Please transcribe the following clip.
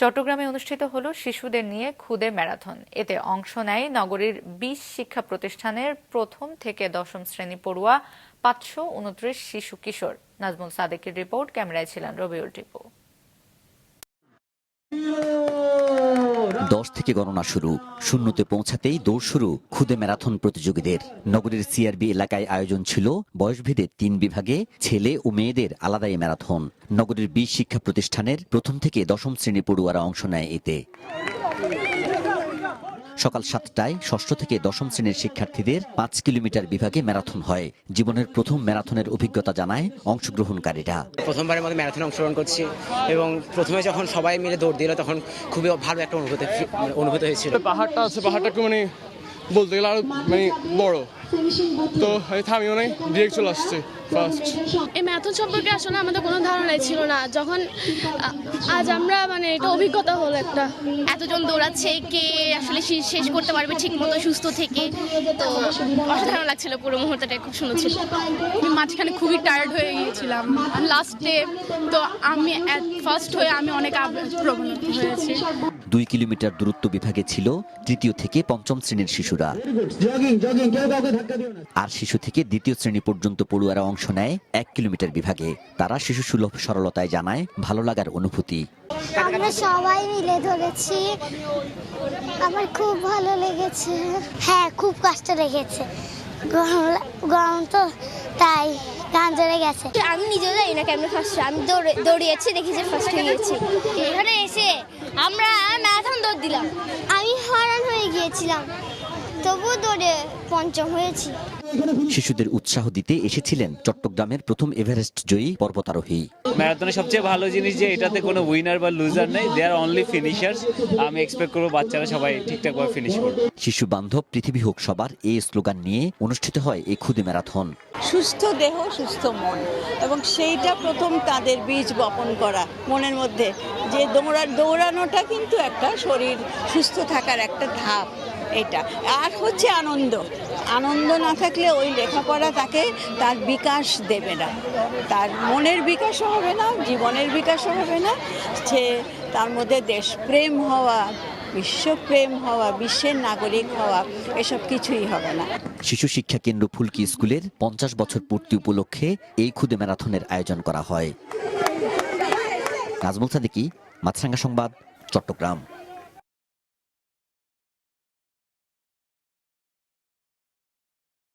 চট্টগ্রামে অনুষ্ঠিত হলো শিশুদের নিয়ে খুদে ম্যারাথন। এতে অংশ নেয় নগরীর ২০ শিক্ষা প্রতিষ্ঠানের প্রথম থেকে দশম শ্রেণী পড়ুয়া ৫২৯ শিশু কিশোর। নাজমুল সাদেকের রিপোর্ট, ক্যামেরায় ছিলেন রবিউল টিপু। 10 থেকে গণনা শুরু, শূন্যতে পৌঁছাতেই দৌড় শুরু খুদে ম্যারাথন প্রতিযোগীদের। নগরীর সিআরবি এলাকায় আয়োজন ছিল বয়সভেদে ৩ বিভাগে ছেলে ও মেয়েদের আলাদা এই ম্যারাথন। নগরীর ২০ শিক্ষা প্রতিষ্ঠানের প্রথম থেকে দশম শ্রেণী পড়ুয়ারা অংশ নেয় এতে। সকাল 7টায় ষষ্ঠ থেকে দশম শ্রেণীর শিক্ষার্থীদের ৫ কিলোমিটার বিভাগে ম্যারাথন হয়। জীবনের প্রথম ম্যারাথনের অভিজ্ঞতা জানায় অংশগ্রহণকারীরা। প্রথমবারের মধ্যে ম্যারাথনে অংশগ্রহণ করছি এবং প্রথমে যখন সবাই মিলে দৌড় দিল তখন খুবই ভালো একটা অনুভূতি হয়েছিল। পাহাড়টা আছে, পাহাড়টা একটু বলতে গেলে আরো বড়, তো থামিও নাই, ডিরেক্ট চলে আসছে ফার্স্ট। এই ম্যারাথন সম্পর্কে আসলে আমাদের কোনো ধারণাই ছিল না, যখন আজ আমরা এটা অভিজ্ঞতা হলো একটা। এতজন দৌড়াচ্ছে, কে আসলে শেষ করতে পারবে ঠিক মতো সুস্থ থেকে, তো অসাধারণ লাগছিল। পুরো মুহূর্তটা খুব সুন্দর ছিল। মাঝখানে খুবই টায়ার্ড হয়ে গিয়েছিলাম, লাস্টে তো আমি ফার্স্ট হয়ে আমি অনেক প্রবণিত হয়েছি। 2 কিলোমিটার দূরত্ব বিভাগে ছিল তৃতীয় থেকে পঞ্চম শ্রেণীর শিশুরা, আর শিশু থেকে দ্বিতীয় শ্রেণী পর্যন্ত পড়ুয়ারা অংশ নেয় 1 কিলোমিটার বিভাগে। তারা শিশু সুলভ সরলতায় জানায় ভালো লাগার অনুভূতি। আমরা সবাই মিলে ধরেছি, আমার খুব ভালো লেগেছে। হ্যাঁ, খুব কষ্ট লেগেছে, গরম তো তাই গান জড়ে গেছে। আমি নিজেও জানি না কেমন ফার্স্ট, আমি দৌড়িয়েছি, দেখি যে ফার্স্ট হয়ে গেছি। এখানে এসে আমরা ম্যারাথন দৌড় দিলাম, আমি হয়রান হয়ে গিয়েছিলাম, তবু দৌড়ে পঞ্চম হয়েছি। শিশুদের উৎসাহ দিতে এসেছিলেন চট্টগ্রামের প্রথম এভারেস্ট জয়ী পর্বতারোহী। ম্যারাথনের সবচেয়ে ভালো জিনিস যে এটাতে কোনো উইনার বা লুজার নেই, দে আর অনলি ফিনিশার্স। আমি এক্সপেক্ট করবো বাচ্চারা সবাই ঠিকঠাকভাবে ফিনিশ করবে। শিশু বান্ধব পৃথিবী হোক সবার, এই স্লোগান নিয়ে অনুষ্ঠিত হয় এই খুদে ম্যারাথন। সুস্থ দেহ সুস্থ মন, এবং সেইটা প্রথম তাদের বীজ বপন করা মনের মধ্যে, যে দৌড়ানোটা কিন্তু একটা শরীর সুস্থ থাকার একটা ধাপ। এটা আর হচ্ছে আনন্দ না থাকলে ওই লেখাপড়া তাকে তার বিকাশ দেবে না, তার মনের বিকাশও হবে না, জীবনের বিকাশও হবে না। সে তার মধ্যে দেশপ্রেম হওয়া, বিশ্বপ্রেম হওয়া, বিশ্বের নাগরিক হওয়া, এসব কিছুই হবে না। শিশু শিক্ষা কেন্দ্র ফুলকি স্কুলের 50 বছর পূর্তি উপলক্ষে এই খুদে ম্যারাথনের আয়োজন করা হয়। নাজমুল সাদেকি, মাছরাঙ্গা সংবাদ, চট্টগ্রাম।